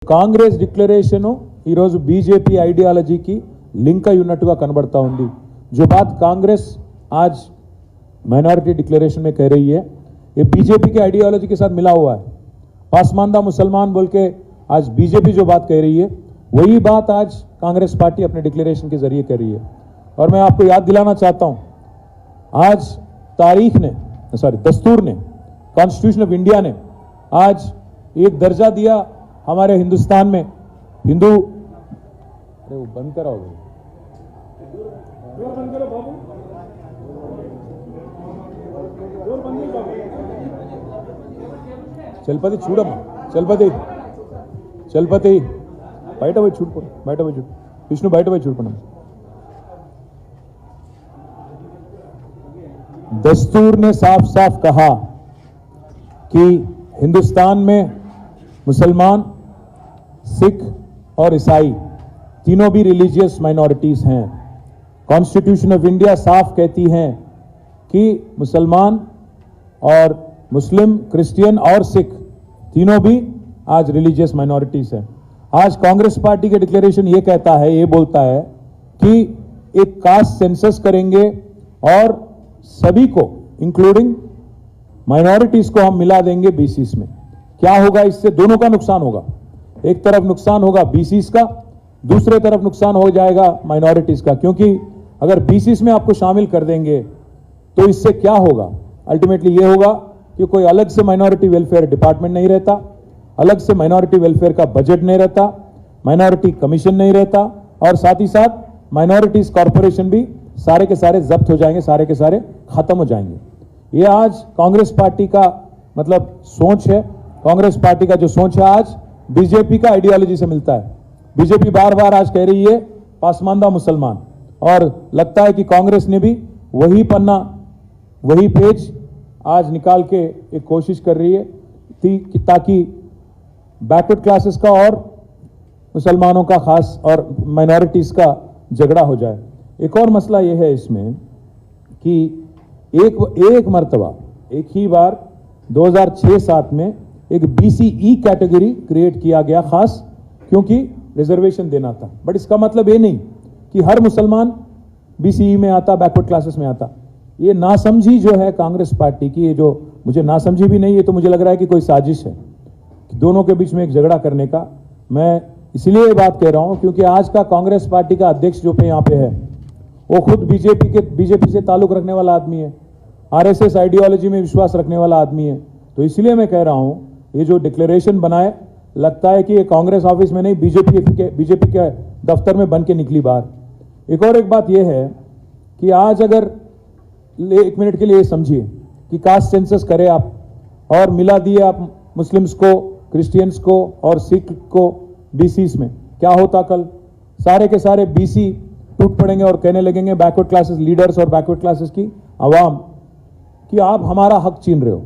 Congress declaration ఈ రోజు BJP ideology की लिंक అయి ఉన్నట్టుగా కనబడతా ఉంది। जो बात कांग्रेस आज माइनॉरिटी डिक्लेरेशन में कह रही है ये बीजेपी के आइडियोलॉजी के साथ मिला हुआ है। पासमानदा मुसलमान बोल के आज बीजेपी जो बात कह रही है वही बात आज कांग्रेस पार्टी अपने डिक्लेरेशन के जरिए कर रही है। और मैं आपको याद दिलाना चाहता हूं, आज दस्तूर ने, कॉन्स्टिट्यूशन ऑफ इंडिया ने आज एक दर्जा दिया हमारे हिंदुस्तान में हिंदू। अरे वो बंद कराओ, चलपति చూడమ్మా, చలపతి బయట పోయి చూడు, విష్ణు బయట పోయి చూడుకున్నాం। दस्तूर ने साफ साफ कहा कि हिंदुस्तान में मुसलमान, सिख और ईसाई तीनों भी रिलीजियस माइनॉरिटीज हैं। कॉन्स्टिट्यूशन ऑफ इंडिया साफ कहती है कि मुसलमान और मुस्लिम, क्रिश्चियन और सिख तीनों भी आज रिलीजियस माइनॉरिटीज हैं। आज कांग्रेस पार्टी के डिक्लेरेशन ये कहता है, ये बोलता है कि एक कास्ट सेंसस करेंगे और सभी को इंक्लूडिंग माइनॉरिटीज को हम मिला देंगे बीसीस में। क्या होगा इससे? दोनों का नुकसान होगा। एक तरफ नुकसान होगा बीसीस का, दूसरे तरफ नुकसान हो जाएगा माइनॉरिटीज का। क्योंकि अगर बीसीस में आपको शामिल कर देंगे तो इससे क्या होगा? अल्टीमेटली ये होगा कि कोई अलग से माइनॉरिटी वेलफेयर डिपार्टमेंट नहीं रहता, अलग से माइनॉरिटी वेलफेयर का बजट नहीं रहता, माइनॉरिटी कमीशन नहीं रहता, और साथ ही साथ माइनॉरिटीज कॉर्पोरेशन भी सारे के सारे जब्त हो जाएंगे, सारे के सारे खत्म हो जाएंगे। ये आज कांग्रेस पार्टी का मतलब सोच है। कांग्रेस पार्टी का जो सोच है आज बीजेपी का आइडियोलॉजी से मिलता है। बीजेपी बार बार आज कह रही है पासमानदा मुसलमान, और लगता है कि कांग्रेस ने भी वही पन्ना, वही पेज आज निकाल के एक कोशिश कर रही है ताकि बैकवर्ड क्लासेस का और मुसलमानों का खास और माइनॉरिटीज का झगड़ा हो जाए। एक और मसला यह है इसमें कि एक मर्तबा, एक ही बार 2006-7 में एक बीसीई कैटेगरी क्रिएट किया गया, खास क्योंकि रिजर्वेशन देना था। बट इसका मतलब ये नहीं कि हर मुसलमान बीसीई में आता, बैकवर्ड क्लासेस में आता। ये नासमझी जो है कांग्रेस पार्टी की, ये जो मुझे नासमझी भी नहीं, ये तो मुझे लग रहा है कि कोई साजिश है दोनों के बीच में एक झगड़ा करने का। मैं इसलिए ये बात कह रहा हूं क्योंकि आज का कांग्रेस पार्टी का अध्यक्ष जो पे यहाँ पे है वो खुद बीजेपी से ताल्लुक रखने वाला आदमी है, आरएसएस आइडियोलॉजी में विश्वास रखने वाला आदमी है। तो इसलिए मैं कह रहा हूं ये जो डिक्लेरेशन बनाए, लगता है कि ये कांग्रेस ऑफिस में नहीं, बीजेपी के दफ्तर में बन के निकली बाहर। एक और एक बात यह है कि आज अगर एक मिनट के लिए समझिए कि कास्ट सेंसस करे आप और मिला दिए आप मुस्लिम्स को, क्रिश्चियंस को और सिख को बीसीस में, क्या होता? कल सारे के सारे बीसी टूट पड़ेंगे और कहने लगेंगे बैकवर्ड क्लासेस लीडर्स और बैकवर्ड क्लासेस की आवाम कि आप हमारा हक छीन रहे हो,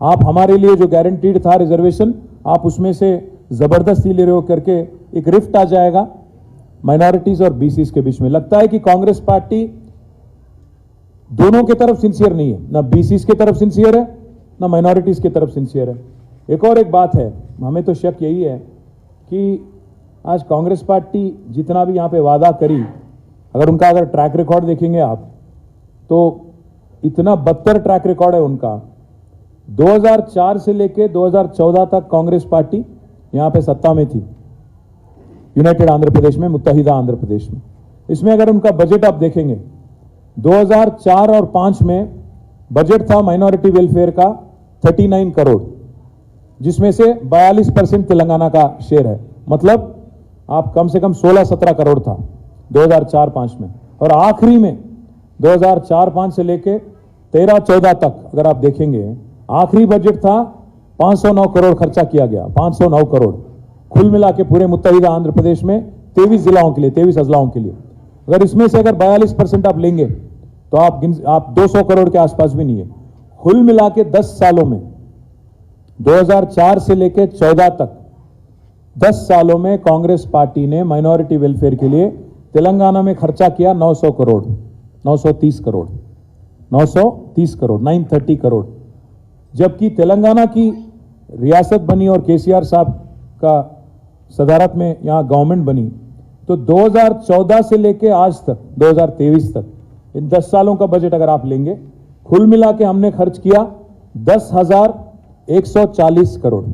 आप हमारे लिए जो गारंटीड था रिजर्वेशन आप उसमें से जबरदस्ती ले रहे हो करके एक रिफ्ट आ जाएगा माइनॉरिटीज और बीसीस के बीच में। लगता है कि कांग्रेस पार्टी दोनों की तरफ सिंसियर नहीं है, ना बीसीस की तरफ सिंसियर है ना माइनॉरिटीज की तरफ सिंसियर है। एक और एक बात है, हमें तो शक यही है कि आज कांग्रेस पार्टी जितना भी यहां पे वादा करी, अगर ट्रैक रिकॉर्ड देखेंगे आप तो इतना बदतर ट्रैक रिकॉर्ड है उनका। 2004 से लेकर 2014 तक कांग्रेस पार्टी यहां पे सत्ता में थी, यूनाइटेड आंध्र प्रदेश में, मुत्तहिदा आंध्र प्रदेश में। इसमें अगर उनका बजट आप देखेंगे 2004 और 5 में बजट था माइनॉरिटी वेलफेयर का 39 करोड़, जिसमें से 42% तेलंगाना का शेयर है। मतलब आप कम से कम 16-17 करोड़ था 2004-5 में। और आखिरी में 2004-5 से लेके 13-14 तक अगर आप देखेंगे आखिरी बजट था 509 करोड़ खर्चा किया गया, 509 करोड़ कुल मिला के पूरे मुत्तहिदा आंध्र प्रदेश में 23 जिलाओं के लिए, 23 अजलाओं के लिए। अगर इसमें से अगर 42% आप लेंगे तो आप 200 करोड़ के आसपास भी नहीं है। कुल मिला के 10 सालों में 2004 से लेकर 14 तक 10 सालों में कांग्रेस पार्टी ने माइनॉरिटी वेलफेयर के लिए तेलंगाना में खर्चा किया 930 करोड़, 930 करोड़। जबकि तेलंगाना की रियासत बनी और केसीआर साहब का सदारत में यहाँ गवर्नमेंट बनी, तो 2014 से लेके आज तक 2023 तक इन 10 सालों का बजट अगर आप लेंगे, कुल मिला के हमने खर्च किया 10,140 करोड़।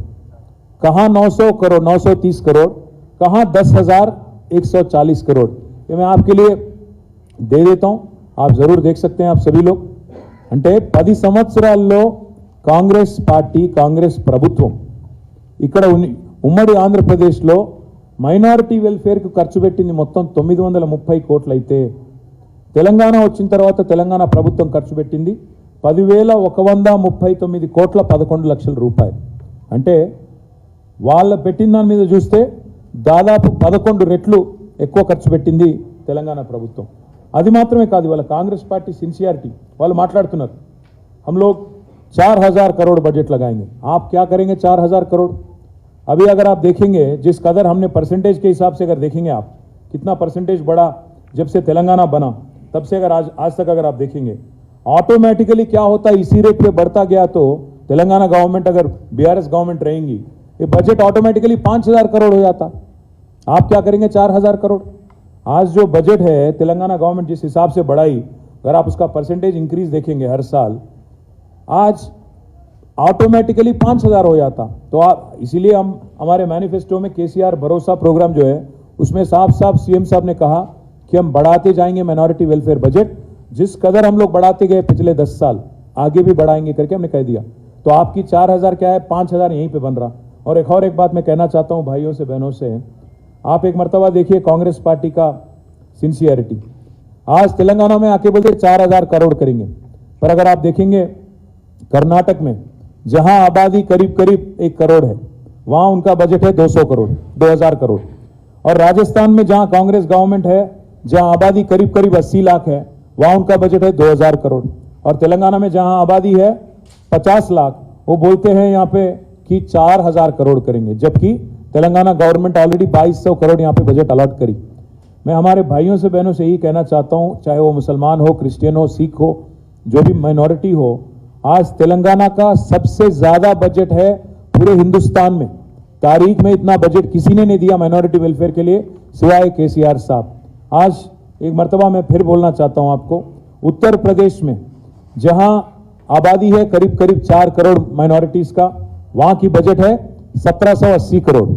कहां 900 करोड़, 930 करोड़, कहां 10,140 करोड़। ये मैं आपके लिए दे देता हूं, आप जरूर देख सकते हैं आप सभी लोग। అంటే 10 సంవత్సరాల్లో కాంగ్రెస్ పార్టీ, కాంగ్రెస్ ప్రభుత్వం ఇక్కడ ఉమ్మడి ఆంధ్రప్రదేశ్లో మైనారిటీ వెల్ఫేర్కు ఖర్చు పెట్టింది మొత్తం 930 కోట్లు అయితే, తెలంగాణ వచ్చిన తర్వాత తెలంగాణ ప్రభుత్వం ఖర్చు పెట్టింది 10,139 కోట్ల 11 లక్షల రూపాయలు. అంటే వాళ్ళ పెట్టిన దాని మీద చూస్తే దాదాపు 11 రెట్లు ఎక్కువ ఖర్చు పెట్టింది తెలంగాణ ప్రభుత్వం. అది మాత్రమే కాదు, వాళ్ళ కాంగ్రెస్ పార్టీ सिंसियरिटी వాళ్ళు మాట్లాడుతున్నారు, हम लोग 4,000 करोड़ बजट लगाएंगे। आप क्या करेंगे 4,000 करोड़? अभी अगर आप देखेंगे जिस कदर हमने परसेंटेज के हिसाब से अगर देखेंगे आप कितना परसेंटेज बढ़ा जब से तेलंगाना बना, तब से अगर आज तक अगर आप देखेंगे, ऑटोमेटिकली क्या होता है, इसी रेट पे बढ़ता गया तो तेलंगाना गवर्नमेंट अगर बीआरएस गवर्नमेंट रहेंगी, ये बजट ऑटोमेटिकली 5,000 करोड़ हो जाता। आप क्या करेंगे 4,000 करोड़? आज जो बजट है तेलंगाना गवर्नमेंट जिस हिसाब से बढ़ाई, अगर आप उसका परसेंटेज इंक्रीज देखेंगे हर साल, आज ऑटोमेटिकली 5,000 हो जाता। तो आप इसीलिए हम हमारे मैनिफेस्टो में केसीआर भरोसा प्रोग्राम जो है उसमें साफ साफ सीएम साहब ने कहा कि हम बढ़ाते जाएंगे माइनॉरिटी वेलफेयर बजट, जिस कदर हम लोग बढ़ाते गए पिछले 10 साल आगे भी बढ़ाएंगे करके हमने कह दिया। तो आपकी 4,000 क्या है, 5,000 यहीं पे बन रहा। और एक बात मैं कहना चाहता हूं भाइयों से, बहनों से, आप एक मर्तबा देखिए कांग्रेस पार्टी का सिंसियरिटी। आज तेलंगाना में आके बोलते 4,000 करोड़ करेंगे, पर अगर आप देखेंगे कर्नाटक में जहां आबादी करीब करीब 1 करोड़ है, वहां उनका बजट है 200 करोड़, 2,000 करोड़। और राजस्थान में जहां कांग्रेस गवर्नमेंट है, जहां आबादी करीब करीब 80 लाख है, वहां उनका बजट है 2,000 करोड़। और तेलंगाना में जहां आबादी है 50 लाख, वो बोलते हैं यहां पे कि 4,000 करोड़ करेंगे, जबकि तेलंगाना गवर्नमेंट ऑलरेडी 2,200 करोड़ यहां पे बजट अलॉट करी। मैं हमारे भाइयों से, बहनों से यही कहना चाहता हूं, चाहे वो मुसलमान हो, क्रिश्चियन हो, सिख हो, जो भी माइनॉरिटी हो, आज तेलंगाना का सबसे ज्यादा बजट है पूरे हिंदुस्तान में। तारीख में इतना बजट किसी ने नहीं दिया माइनॉरिटी वेलफेयर के लिए सिवाय केसीआर साहब। आज एक मर्तबा मैं फिर बोलना चाहता हूं आपको, उत्तर प्रदेश में जहां आबादी है करीब करीब 4 करोड़ माइनॉरिटीज का, वहां की बजट है 1,780 करोड़।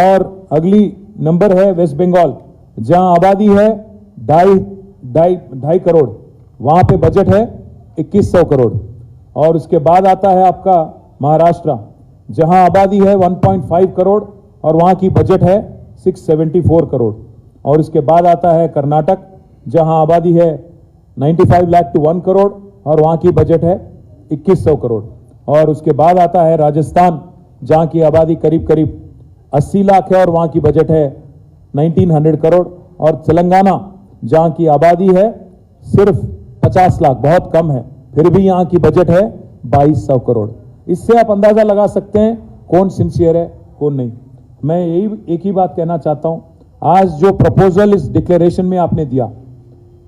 और अगली नंबर है वेस्ट बंगाल, जहां आबादी है 2.5 करोड़, वहां पे बजट है 2,100 करोड़। और उसके बाद आता है आपका महाराष्ट्र, जहां आबादी है 1.5 करोड़ और वहां की बजट है 674 करोड़। और इसके बाद आता है कर्नाटक, जहां आबादी है 95 लाख टू 1 करोड़ और वहां की बजट है 2,100 करोड़। और उसके बाद आता है राजस्थान, जहां की आबादी करीब करीब 80 लाख है और वहां की बजट है 1,900 करोड़। और तेलंगाना जहां की आबादी है सिर्फ 50 लाख, बहुत कम है, फिर भी यहां की बजट है 2,200 करोड़। इससे आप अंदाजा लगा सकते हैं कौन सिंसियर है कौन नहीं। मैं यही एक ही बात कहना चाहता हूं, आज जो प्रपोजल इस डिक्लेरेशन में आपने दिया,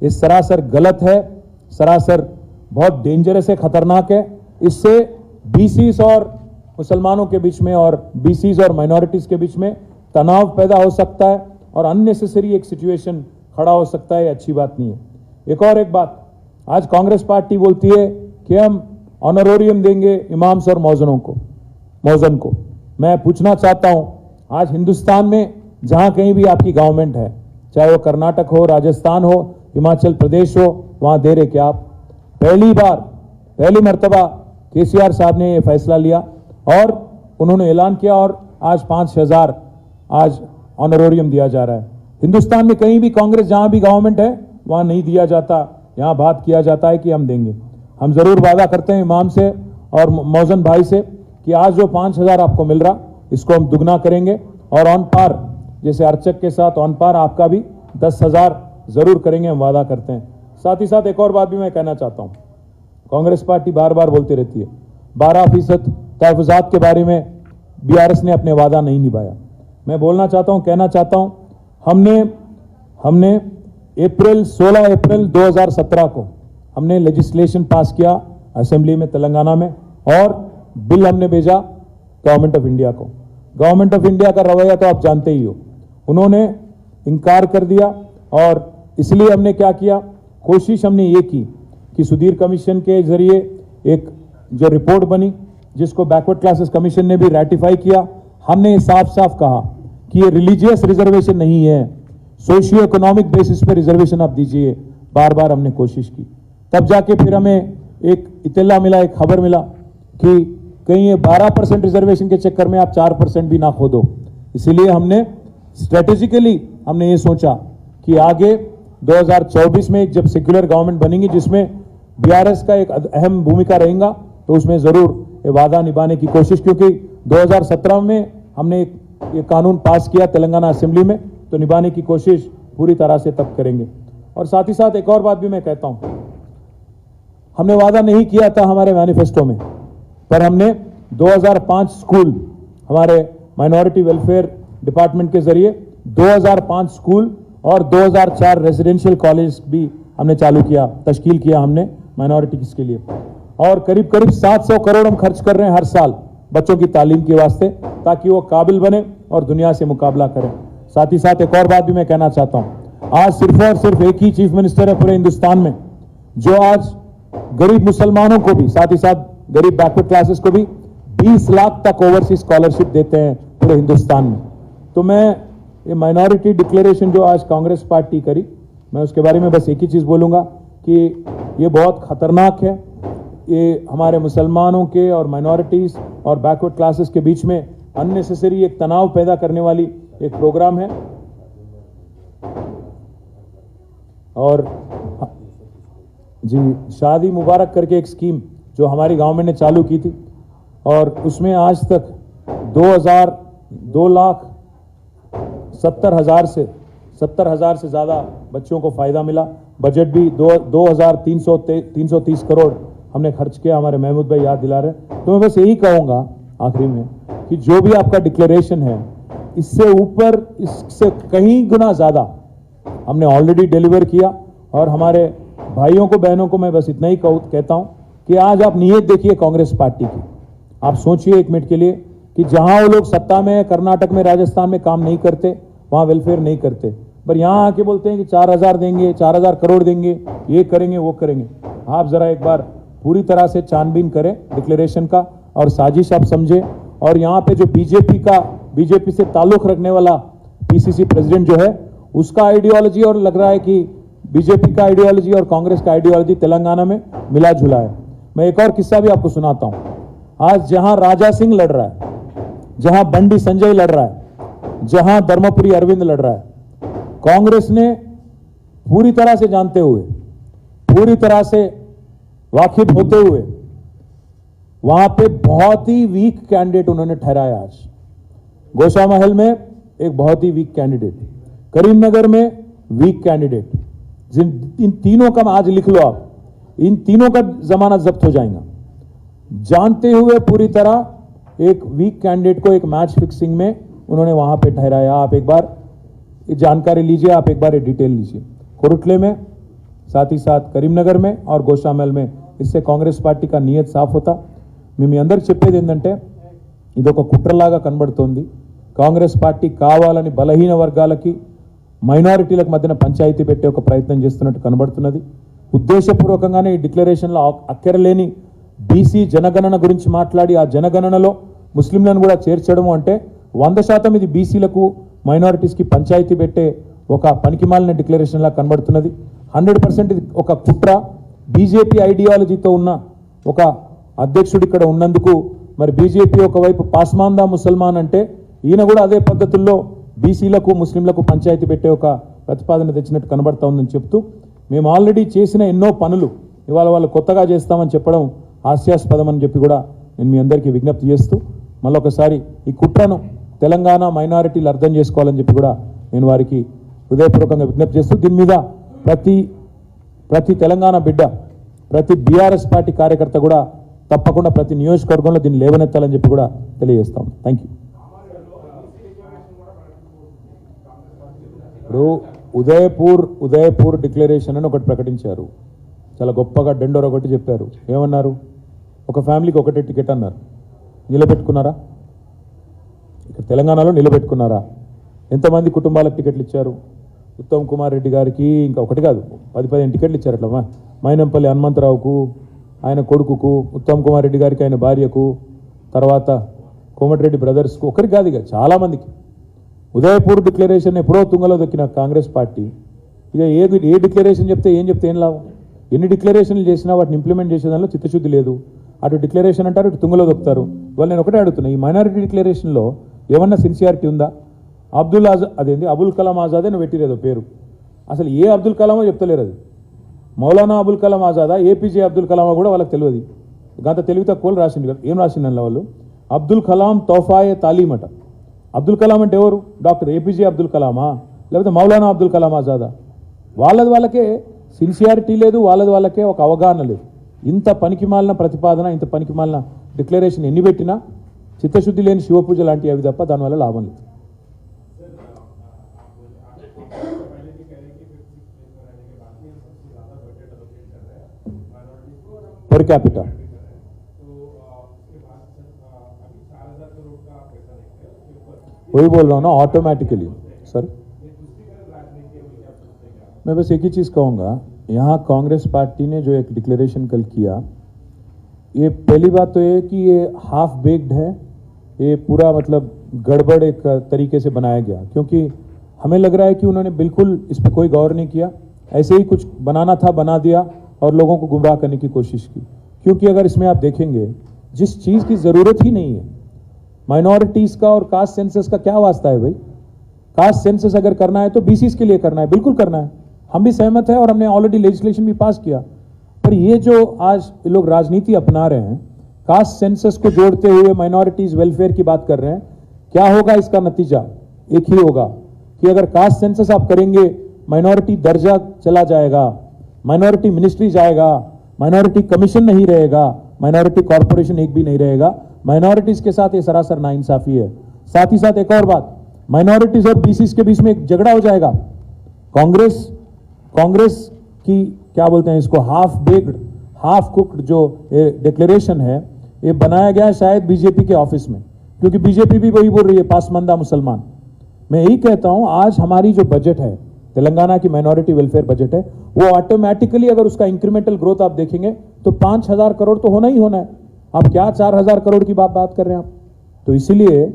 ये सरासर गलत है, सरासर बहुत डेंजरस है, खतरनाक है। इससे बीसीज और मुसलमानों के बीच में और बीसीज और माइनॉरिटीज के बीच में तनाव पैदा हो सकता है और अननेसेसरी एक सिचुएशन खड़ा हो सकता है, अच्छी बात नहीं है। एक बात, आज कांग्रेस पार्टी बोलती है कि हम ऑनरोरियम देंगे इमाम्स और मौजन को। मैं पूछना चाहता हूं, आज हिंदुस्तान में जहां कहीं भी आपकी गवर्नमेंट है, चाहे वो कर्नाटक हो, राजस्थान हो, हिमाचल प्रदेश हो, वहां दे रहे क्या आप? पहली मर्तबा केसीआर साहब ने ये फैसला लिया और उन्होंने ऐलान किया और आज 5,000 आज ऑनरोरियम दिया जा रहा है। हिंदुस्तान में कहीं भी कांग्रेस जहां भी गवर्नमेंट है वहां नहीं दिया जाता, यहां बात किया जाता है कि हम देंगे। हम जरूर वादा करते हैं इमाम से और मौजन भाई से कि आज जो 5,000 आपको मिल रहा, इसको हम दुगना करेंगे और ऑन पार, जैसे अर्चक के साथ ऑन पार आपका भी 10,000 जरूर करेंगे, हम वादा करते हैं। साथ ही साथ एक और बात भी मैं कहना चाहता हूं, कांग्रेस पार्टी बार बार बोलती रहती है 12% तहफुजात के बारे में बीआरएस ने अपने वादा नहीं निभाया। मैं बोलना चाहता हूं, कहना चाहता हूं, हमने 16 अप्रैल 2017 को हमने लेजिस्लेशन पास किया असेंबली में तेलंगाना में और बिल हमने भेजा गवर्नमेंट ऑफ इंडिया को। गवर्नमेंट ऑफ इंडिया का रवैया तो आप जानते ही हो, उन्होंने इनकार कर दिया। और इसलिए हमने क्या किया, कोशिश हमने ये की कि सुधीर कमीशन के जरिए एक जो रिपोर्ट बनी, जिसको बैकवर्ड क्लासेस कमीशन ने भी रैटिफाई किया, हमने साफ साफ कहा कि ये रिलीजियस रिजर्वेशन नहीं है, सोशियो इकोनॉमिक बेसिस पे रिजर्वेशन आप दीजिए। बार बार हमने कोशिश की, तब जाके फिर हमें एक इत्तला मिला, एक खबर मिला कि कहीं ये 12% रिजर्वेशन के चक्कर में आप 4% भी ना खो दो। इसीलिए हमने स्ट्रेटेजिकली हमने ये सोचा कि आगे 2024 में जब सेक्युलर गवर्नमेंट बनेगी, जिसमें बीआरएस का एक अहम भूमिका रहेगा, तो उसमें जरूर ये वादा निभाने की कोशिश, क्योंकि 2017 में हमने ये कानून पास किया तेलंगाना असेंबली में, तो निभाने की कोशिश पूरी तरह से तब करेंगे। और साथ ही साथ एक और बात भी मैं कहता हूं, हमने वादा नहीं किया था हमारे मैनिफेस्टो में, पर हमने 2005 स्कूल, हमारे माइनॉरिटी वेलफेयर डिपार्टमेंट के जरिए 2005 स्कूल और 2004 रेजिडेंशियल कॉलेज भी हमने चालू किया, तश्कील किया हमने माइनॉरिटीज के लिए। और करीब करीब 700 करोड़ हम खर्च कर रहे हैं हर साल बच्चों की तालीम के वास्ते, ताकि वो काबिल बने और दुनिया से मुकाबला करें। साथ ही साथ एक और बात भी मैं कहना चाहता हूं, आज सिर्फ और सिर्फ एक ही चीफ मिनिस्टर है पूरे हिंदुस्तान में, जो आज गरीब मुसलमानों को भी, साथ ही साथ गरीब बैकवर्ड क्लासेस को भी 20 लाख तक ओवरसीज स्कॉलरशिप देते हैं पूरे हिंदुस्तान में। तो मैं ये माइनॉरिटी डिक्लेरेशन जो आज कांग्रेस पार्टी करी, मैं उसके बारे में बस एक ही चीज बोलूंगा कि ये बहुत खतरनाक है। ये हमारे मुसलमानों के और माइनॉरिटीज और बैकवर्ड क्लासेस के बीच में अननेसेसरी एक तनाव पैदा करने वाली एक प्रोग्राम है। और जी, शादी मुबारक करके एक स्कीम जो हमारी गवर्नमेंट ने चालू की थी, और उसमें आज तक 2,70,000 से ज़्यादा बच्चों को फ़ायदा मिला। बजट भी 2,330 करोड़ हमने खर्च किया, हमारे महमूद भाई याद दिला रहे। तो मैं बस यही कहूँगा आखिरी में कि जो भी आपका डिक्लेरेशन है, इससे ऊपर, इससे कहीं गुना ज़्यादा हमने ऑलरेडी डिलीवर किया। और हमारे भाइयों को, बहनों को मैं बस इतना ही कहता हूँ कि आज आप नीयत देखिए कांग्रेस पार्टी की। आप सोचिए एक मिनट के लिए कि जहां वो लोग सत्ता में, कर्नाटक में, राजस्थान में काम नहीं करते, वहां वेलफेयर नहीं करते, पर यहां आके बोलते हैं कि 4,000 देंगे, 4,000 करोड़ देंगे, ये करेंगे, वो करेंगे। आप जरा एक बार पूरी तरह से छानबीन करें डिक्लेरेशन का, और साजिश आप समझे। और यहाँ पे जो बीजेपी से ताल्लुक रखने वाला पीसीसी प्रेसिडेंट जो है, उसका आइडियोलॉजी, और लग रहा है कि बीजेपी का आइडियोलॉजी और कांग्रेस का आइडियोलॉजी तेलंगाना में मिला जुला है। मैं एक और किस्सा भी आपको सुनाता हूं। आज जहां राजा सिंह लड़ रहा है, जहां बंडी संजय लड़ रहा है, जहां धर्मपुरी अरविंद लड़ रहा है, कांग्रेस ने पूरी तरह से जानते हुए, पूरी तरह से वाकिफ होते हुए, वहां पे बहुत ही वीक कैंडिडेट उन्होंने ठहराया। आज गोशामहल में एक बहुत ही वीक कैंडिडेट, करीमनगर में वीक कैंडिडेट, इन तीनों का आज लिख लो आप, इन तीनों का जमानत जब्त हो जाएगा। जानते हुए पूरी तरह एक वीक कैंडिडेट को एक मैच फिक्सिंग में उन्होंने वहां पे ठहराया। आप एक बार जानकारी लीजिए, आप एक बार डिटेल लीजिए। कोरुटले में, साथ ही साथ करीमनगर में और गोशामहल में। इससे कांग्रेस पार्टी का नियत साफ होता। మేము అందరికి చెప్పేది ఏంటంటే, ఇదొక కుట్రలాగా కనబడుతోంది। కాంగ్రెస్ పార్టీ కావాలని బలహీన వర్గాలకి, మైనారిటీలకు మధ్యన పంచాయతీ పెట్టే ఒక ప్రయత్నం చేస్తున్నట్టు కనబడుతున్నది। ఉద్దేశపూర్వకంగానే ఈ డిక్లరేషన్లో అక్కరలేని బీసీ జనగణన గురించి మాట్లాడి, ఆ జనగణనలో ముస్లింలను కూడా చేర్చడం అంటే 100% ఇది బీసీలకు, మైనారిటీస్కి పంచాయతీ పెట్టే ఒక పనికిమాలిన డిక్లరేషన్లా కనబడుతున్నది। 100% ఇది ఒక కుట్ర, బీజేపీ ఐడియాలజీతో ఉన్న ఒక అధ్యక్షుడు ఇక్కడ ఉన్నందుకు మరి బీజేపీ ఒకవైపు పాస్మాందా ముసల్మాన్ అంటే, ఈయన కూడా అదే పద్ధతుల్లో బీసీలకు, ముస్లింలకు పంచాయతీ పెట్టే ఒక ప్రతిపాదన తెచ్చినట్టు కనబడతా ఉందని చెప్తూ, మేము ఆల్రెడీ చేసిన ఎన్నో పనులు ఇవాళ వాళ్ళు కొత్తగా చేస్తామని చెప్పడం హాస్యాస్పదం అని చెప్పి కూడా నేను మీ అందరికీ విజ్ఞప్తి చేస్తూ, మళ్ళొకసారి ఈ కుట్రను తెలంగాణ మైనారిటీలు అర్థం చేసుకోవాలని చెప్పి కూడా నేను వారికి హృదయపూర్వకంగా విజ్ఞప్తి చేస్తూ, దీని మీద ప్రతి తెలంగాణ బిడ్డ, ప్రతి బీఆర్ఎస్ పార్టీ కార్యకర్త కూడా తప్పకుండా ప్రతి నియోజకవర్గంలో దీన్ని లేవనెత్తాలని చెప్పి కూడా తెలియజేస్తాం। Thank you. ఇప్పుడు ఉదయపూర్ డిక్లరేషన్ అని ఒకటి ప్రకటించారు, చాలా గొప్పగా డెండోర్ ఒకటి చెప్పారు। ఏమన్నారు? ఒక ఫ్యామిలీకి ఒకటే టికెట్ అన్నారు, నిలబెట్టుకున్నారా? ఇక్కడ తెలంగాణలో నిలబెట్టుకున్నారా? ఎంతమంది కుటుంబాలకు టికెట్లు ఇచ్చారు? ఉత్తమ్ కుమార్ రెడ్డి గారికి ఇంకా ఒకటి కాదు 10-15 టికెట్లు ఇచ్చారు. అట్లా మైనంపల్లి హనుమంతరావుకు, ఆయన కొడుకుకు, ఉత్తమ్ కుమార్ రెడ్డి గారికి ఆయన భార్యకు, తర్వాత కోమటిరెడ్డి బ్రదర్స్కు, ఒకరికి కాదు ఇక చాలామందికి. ఉదయపూర్ డిక్లరేషన్ ఎప్పుడో తుంగలో దొక్కిన కాంగ్రెస్ పార్టీ ఇక ఏ డిక్లరేషన్ చెప్తే ఏం లాభం? ఎన్ని డిక్లరేషన్లు చేసినా వాటిని ఇంప్లిమెంట్ చేసే దానిలో చిత్తశుద్ధి లేదు. అటు డిక్లరేషన్ అంటారు, ఇటు తుంగలో దొక్కుతారు. వాళ్ళు నేను ఒకటే అడుగుతున్నా, ఈ మైనారిటీ డిక్లరేషన్లో ఏమన్నా సిన్సియారిటీ ఉందా? అబుల్ కలాం ఆజాదే నువ్వు పెట్టిరేదో పేరు, అసలు ఏ అబ్దుల్ కలామో చెప్తలేరు. అది మౌలానా అబుల్ కలాం ఆజాదా, ఏపీజే అబ్దుల్ కలామా కూడా వాళ్ళకి తెలియదు. గంత తెలివి తక్కువలు రాసింది కదా. ఏం రాసింది వాళ్ళు? అబ్దుల్ కలాం తోఫాయే తాలీం అట. అబ్దుల్ కలాం అంటే ఎవరు? డాక్టర్ ఏపీజే అబ్దుల్ కలామా, లేకపోతే మౌలానా అబ్దుల్ కలాం ఆజాదా? వాళ్ళకే సిన్సియారిటీ లేదు, వాళ్ళకే ఒక అవగాహన లేదు. ఇంత పనికిమాలిన ప్రతిపాదన, ఇంత పనికిమాలిన డిక్లరేషన్ ఎన్ని పెట్టినా చిత్తశుద్ధి లేని శివపూజ లాంటివి అవి తప్ప దానివల్ల లాభం లేదు. पर कैपिटा वही बोल रहा हूँ ना, ऑटोमेटिकली। सर मैं बस एक ही चीज़ कहूँगा, यहाँ कांग्रेस पार्टी ने जो एक डिक्लेरेशन कल किया, ये पहली बात तो ये कि ये हाफ बेक्ड है, ये पूरा मतलब गड़बड़ एक तरीके से बनाया गया, क्योंकि हमें लग रहा है कि उन्होंने बिल्कुल इस पर कोई गौर नहीं किया, ऐसे ही कुछ बनाना था बना दिया और लोगों को गुमराह करने की कोशिश की। क्योंकि अगर इसमें आप देखेंगे जिस चीज़ की ज़रूरत ही नहीं है, माइनॉरिटीज़ का और कास्ट सेंसस का क्या वास्ता है भाई? कास्ट सेंसस अगर करना है तो बीसीस के लिए करना है, बिल्कुल करना है, हम भी सहमत हैं और हमने ऑलरेडी लेजिस्लेशन भी पास किया। पर ये जो आज लोग राजनीति अपना रहे हैं, कास्ट सेंसस को जोड़ते हुए माइनॉरिटीज़ वेलफेयर की बात कर रहे हैं, क्या होगा इसका नतीजा? एक ही होगा कि अगर कास्ट सेंसस आप करेंगे, माइनॉरिटी दर्जा चला जाएगा, माइनॉरिटी मिनिस्ट्री जाएगा, माइनॉरिटी कमीशन नहीं रहेगा, माइनॉरिटी कॉर्पोरेशन एक भी नहीं रहेगा। माइनॉरिटीज के साथ ये सरासर नाइंसाफी है। साथ ही साथ एक और बात, माइनॉरिटीज और बीसीस के बीच में एक झगड़ा हो जाएगा। कांग्रेस की क्या बोलते हैं इसको, हाफ बेक्ड हाफ कुक्ड जो डिक्लेरेशन है, ये बनाया गया है शायद बीजेपी के ऑफिस में, क्योंकि बीजेपी भी वही बोल रही है पासमानदा मुसलमान। मैं यही कहता हूं, आज हमारी जो बजट है, तेलंगाना की माइनॉरिटी वेलफेयर बजट है, वो ऑटोमेटिकली अगर उसका इंक्रीमेंटल ग्रोथ आप देखेंगे तो 5,000 करोड़ तो होना ही होना है। आप क्या 4,000 करोड़ की बात कर रहे हैं आप? तो इसीलिए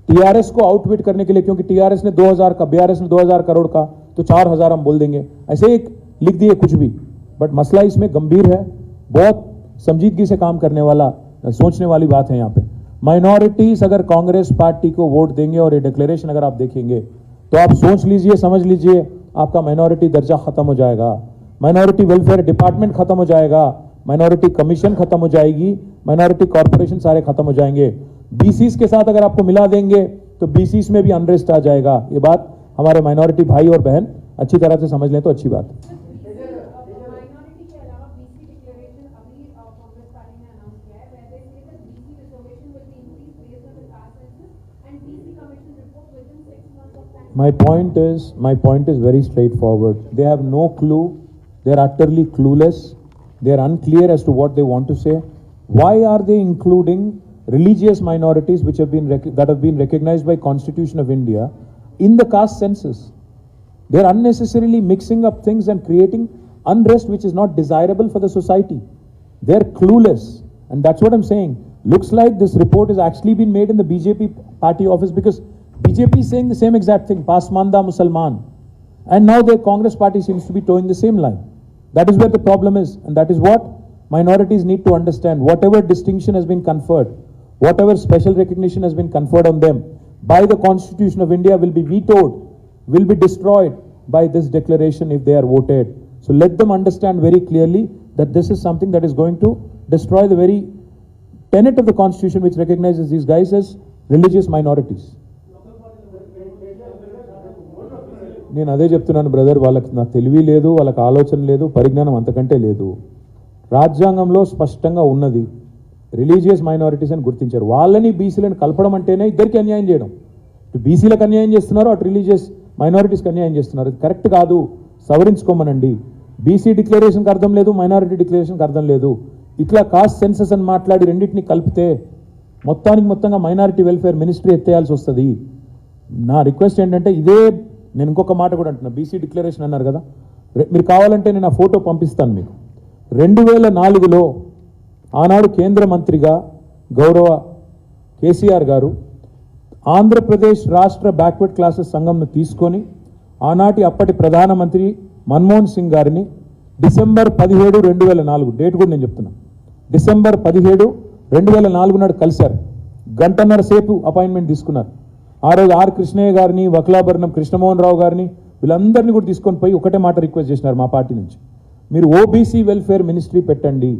टीआरएस को आउटविट करने के लिए, क्योंकि टीआरएस ने 2,000 का, बीआरएस ने 2,000 करोड़ का, तो 4,000 हम बोल देंगे, ऐसे एक लिख दिए कुछ भी। बट मसला इसमें गंभीर है, बहुत संजीदगी से काम करने वाला, सोचने वाली बात है। यहाँ पे माइनॉरिटीज अगर कांग्रेस पार्टी को वोट देंगे और ये डिक्लेरेशन अगर आप देखेंगे तो आप सोच लीजिए, समझ लीजिए, आपका माइनॉरिटी दर्जा खत्म हो जाएगा, माइनॉरिटी वेलफेयर डिपार्टमेंट खत्म हो जाएगा, माइनॉरिटी कमीशन खत्म हो जाएगी, माइनॉरिटी कॉर्पोरेशन सारे खत्म हो जाएंगे। बीसीस के साथ अगर आपको मिला देंगे तो बीसीस में भी अनरेस्ट आ जाएगा। ये बात हमारे माइनॉरिटी भाई और बहन अच्छी तरह से समझ लें तो अच्छी बात है। My point is very straightforward. They have no clue. They are utterly clueless. They are unclear as to what they want to say. Why are they including religious minorities which have been recognized by Constitution of India in the caste census? They are unnecessarily mixing up things and creating unrest which is not desirable for the society. They are clueless, and that's what I'm saying. Looks like this report has actually been made in the BJP party office, because BJP is saying the same exact thing, Pasmanda Musalman. And now the Congress party seems to be towing the same line. That is where the problem is. And that is what minorities need to understand. Whatever distinction has been conferred, whatever special recognition has been conferred on them by the Constitution of India will be vetoed, will be destroyed by this declaration if they are voted. So let them understand very clearly that this is something that is going to destroy the very tenet of the Constitution which recognizes these guys as religious minorities. నేను అదే చెప్తున్నాను brother, వాళ్ళకి నా తెలివి లేదు, వాళ్ళకి ఆలోచన లేదు, పరిజ్ఞానం అంతకంటే లేదు. రాజ్యాంగంలో స్పష్టంగా ఉన్నది, రిలీజియస్ మైనారిటీస్ అని గుర్తించారు. వాళ్ళని బీసీలను కలపడం అంటేనే ఇద్దరికి అన్యాయం చేయడం. ఇటు బీసీలకు అన్యాయం చేస్తున్నారు, అటు రిలీజియస్ మైనారిటీస్కి అన్యాయం చేస్తున్నారు. ఇది కరెక్ట్ కాదు, సవరించుకోమనండి. బీసీ డిక్లరేషన్కి అర్థం లేదు, మైనారిటీ డిక్లరేషన్కి అర్థం లేదు. ఇట్లా కాస్ట్ సెన్సస్ అని మాట్లాడి రెండింటిని కలిపితే మొత్తంగా మైనారిటీ వెల్ఫేర్ మినిస్ట్రీ ఎత్తేయాల్సి వస్తుంది. నా రిక్వెస్ట్ ఏంటంటే ఇదే, నేను ఇంకొక మాట కూడా అంటున్నా, బీసీ డిక్లరేషన్ అన్నారు కదా, మీరు కావాలంటే నేను ఆ ఫోటో పంపిస్తాను మీకు. 2004లో ఆనాడు కేంద్ర మంత్రిగా గౌరవ కేసీఆర్ గారు ఆంధ్రప్రదేశ్ రాష్ట్ర బ్యాక్వర్డ్ క్లాసెస్ సంఘంను తీసుకొని ఆనాటి అప్పటి ప్రధానమంత్రి మన్మోహన్ సింగ్ గారిని డిసెంబర్ 17, 2004 డేట్ కూడా నేను చెప్తున్నా, డిసెంబర్ 17, 2004 నాడు కలిశారు. గంటన్నర సేపు అపాయింట్మెంట్ తీసుకున్నారు. ఆ రోజు ఆర్ కృష్ణయ్య గారిని, వక్లాభరణం కృష్ణమోహన్ రావు గారిని, వీళ్ళందరినీ కూడా తీసుకొని పోయి ఒకటే మాట రిక్వెస్ట్ చేసినారు మా పార్టీ నుంచి, మీరు ఓబీసీ వెల్ఫేర్ మినిస్ట్రీ పెట్టండి.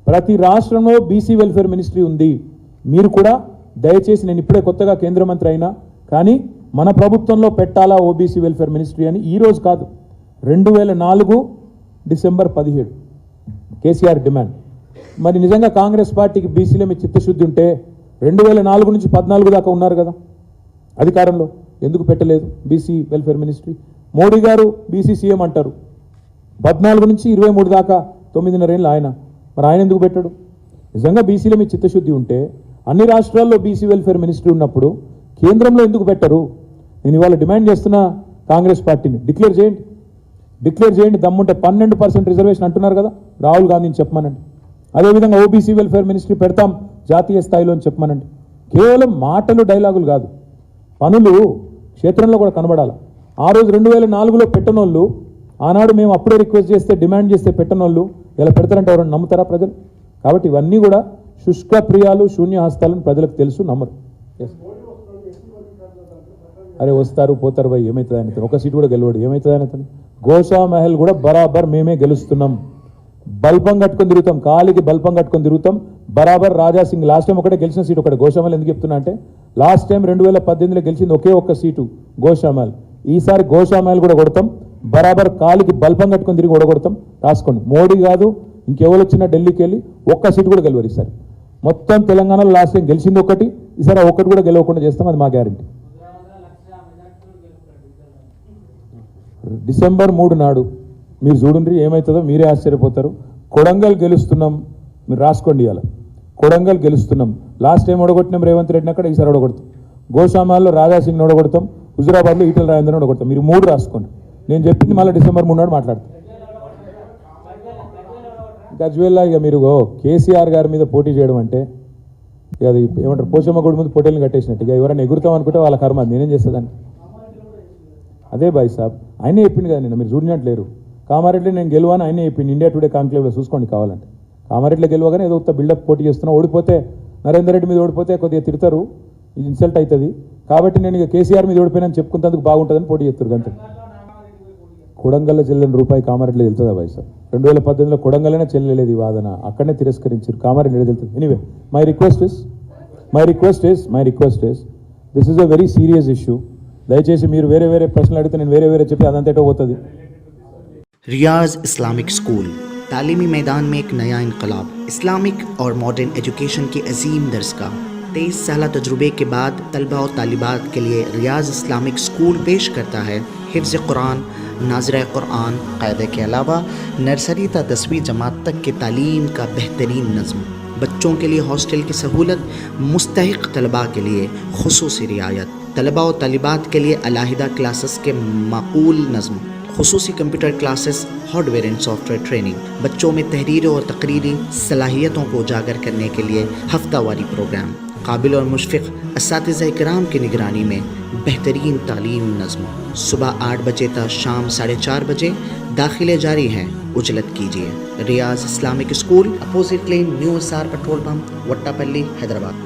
ప్రతి రాష్ట్రంలో బీసీ వెల్ఫేర్ మినిస్ట్రీ ఉంది. మీరు కూడా దయచేసి, నేను ఇప్పుడే కొత్తగా కేంద్ర మంత్రి అయినా కానీ మన ప్రభుత్వంలో పెట్టాలా ఓబీసీ వెల్ఫేర్ మినిస్ట్రీ అని ఈ రోజు కాదు, 2004 డిసెంబర్ 17 కేసీఆర్ డిమాండ్. మరి నిజంగా కాంగ్రెస్ పార్టీకి బీసీలో మీ చిత్తశుద్ధి ఉంటే 2004 నుంచి 14 దాకా ఉన్నారు కదా అధికారంలో, ఎందుకు పెట్టలేదు బీసీ వెల్ఫేర్ మినిస్ట్రీ? మోడీ గారు బీసీ సీఎం అంటారు, 14 నుంచి 23 దాకా 9.5 ఏళ్ళు ఆయన, మరి ఆయన ఎందుకు పెట్టాడు? నిజంగా బీసీలో మీ చిత్తశుద్ధి ఉంటే అన్ని రాష్ట్రాల్లో బీసీ వెల్ఫేర్ మినిస్ట్రీ ఉన్నప్పుడు కేంద్రంలో ఎందుకు పెట్టరు? నేను ఇవాళ డిమాండ్ చేస్తున్న కాంగ్రెస్ పార్టీని డిక్లేర్ చేయండి, దమ్ముంటే 12% రిజర్వేషన్ అంటున్నారు కదా, రాహుల్ గాంధీని చెప్పమనండి. అదేవిధంగా ఓబీసీ వెల్ఫేర్ మినిస్ట్రీ పెడతాం జాతీయ స్థాయిలో అని చెప్పమనండి. కేవలం మాటలు డైలాగులు కాదు, పనులు క్షేత్రంలో కూడా కనబడాలి. ఆ రోజు 2004లో పెట్టనోళ్ళు, ఆనాడు మేము అప్పుడే రిక్వెస్ట్ చేస్తే డిమాండ్ చేస్తే పెట్టనోళ్ళు ఇలా పెడతారంటే ఎవరైనా నమ్ముతారా ప్రజలు? కాబట్టి ఇవన్నీ కూడా శుష్క ప్రియాలు, శూన్య హస్తాలను ప్రజలకు తెలుసు, నమ్మరు. అరే వస్తారు పోతారు భయ్, ఏమవుతుంది ఆయన, ఒక సీటు కూడా గెలవడు, ఏమవుతుంది ఆయన? గోషా మహల్ కూడా బరాబర్ మేమే గెలుస్తున్నాం. బల్పం కట్టుకొని తిరుగుతాం, కాలికి బల్పం కట్టుకొని తిరుగుతాం బరాబర్. రాజా సింగ్ లాస్ట్ టైం ఒకటే గెలిచిన సీటు ఒకటే. గోషామహల్ ఎందుకు చెప్తున్నా అంటే లాస్ట్ టైం 2018లో గెలిచింది ఒకే ఒక్క సీటు గోషామహల్. ఈసారి గోషామహల్ కూడా కొడతాం బరాబర్, కాలికి బల్పం కట్టుకొని తిరిగి ఓడగొడతాం. రాసుకోండి, మోడీ కాదు ఇంకెవరు వచ్చినా ఢిల్లీకి వెళ్ళి ఒక్క సీటు కూడా గెలవరు ఈసారి. మొత్తం తెలంగాణలో లాస్ట్ టైం గెలిచింది ఒకటి, ఈసారి ఒక్కటి కూడా గెలవకుండా చేస్తాం, అది మా గ్యారంటీ. డిసెంబర్ 3 నాడు మీరు చూడండి ఏమవుతుందో మీరే ఆశ్చర్యపోతారు. కొడంగల్ గెలుస్తున్నాం, మీరు రాసుకోండి, ఇవాళ కొడంగల్ గెలుస్తున్నాం. లాస్ట్ టైం ఓడగొట్టినాం రేవంత్ రెడ్డిని అక్కడ, ఈసారి ఓడగొడతాం. గోషామాల్లో రాజా సింగ్ని ఓడగొడతాం, హుజురాబాద్లో ఈటల రాజేంద్రని ఓడగొడతాం. మీరు 3 రాసుకోండి, నేను చెప్పింది మళ్ళీ డిసెంబర్ 3 నాడు మాట్లాడతాం. గజ్వేల్లా ఇక మీరు కేసీఆర్ గారి మీద పోటీ చేయడం అంటే ఇక అది ఏమంటారు, పోచమ్మ గుడి ముందు పొట్టేలను కట్టేసినట్టు. ఇక ఎవరైనా ఎగురుతాం అనుకుంటే వాళ్ళ కర్మ, నేనేం చేస్తుందని. అదే బాయ్ సాబ్, ఆయనే చెప్పింది కదా నిన్న, మీరు చూడినట్లేరు. కామారెడ్డి నేను గెలువాని ఆయనే చెప్పింది, ఇండియా టుడే కాంక్లేవ్లో చూసుకోండి కావాలంటే. కామారెడ్డిలో గెలవగానే ఏదో బిల్డప్ పోటీ చేస్తున్నా, ఓడిపోతే నరేందర్ రెడ్డి మీద ఓడిపోతే కొద్దిగా తిడతారు, ఇది ఇన్సల్ట్ అవుతుంది. కాబట్టి నేను ఇక కేసీఆర్ మీద ఓడిపోయినా చెప్పుకున్నందుకు బాగుంటుందని పోటీ చేస్తారు అంతే. కొడంగల్లో చెల్లని రూపాయి కామారెడ్డిలో వెళ్తుందా బాయ్ సార్? 2018లో కొడంగల్లోనే చెల్లలేదు ఈ వాదన, అక్కడనే తిరస్కరించారు, కామారెడ్డి వెళ్తుంది. Anyway my request is this is a very serious issue. దయచేసి మీరు వేరే ప్రశ్నలు అడిగితే నేను వేరే చెప్పి అదంతా ఎటో పోతుంది. रियाज इस्लामिक स्कूल तालीमी मैदान में एक नया इनकलाब, इस्लामिक और मॉडर्न एजुकेशन की अजीम दरसगाह। 23 साल तजुर्बे के बाद तलबा और तालिबात के लिए रियाज इस्लामिक स्कूल पेश करता है हिफ्ज़ कुरान, नाज़िरा कुरान, क़ायदे के अलावा नर्सरी ता 10वीं जमात तक की तालीम का बेहतरीन नज़्म। बच्चों के लिए हॉस्टल की सहूलत, मुस्तहिक़ तलबा के लिए खुसूसी रियायत, तलबा और तालिबात के लिए अलहदा क्लासेस के माकूल नज़्म, खुसूसी computer classes, hardware and software training. बच्चों में तहरीरी और तकरीरी सलाहियतों को उजागर करने के लिए हफ्तावारी प्रोग्राम, काबिल और मुशफ़िक़ असातिज़ा इकराम की निगरानी में बेहतरीन तालीम नज़्म। सुबह 8 बजे तक शाम 4:30 बजे दाखिले जारी हैं, उजलत कीजिए। Riyaz Islamic school, opposite lane, new SR petrol pump, Vattapalli, Hyderabad.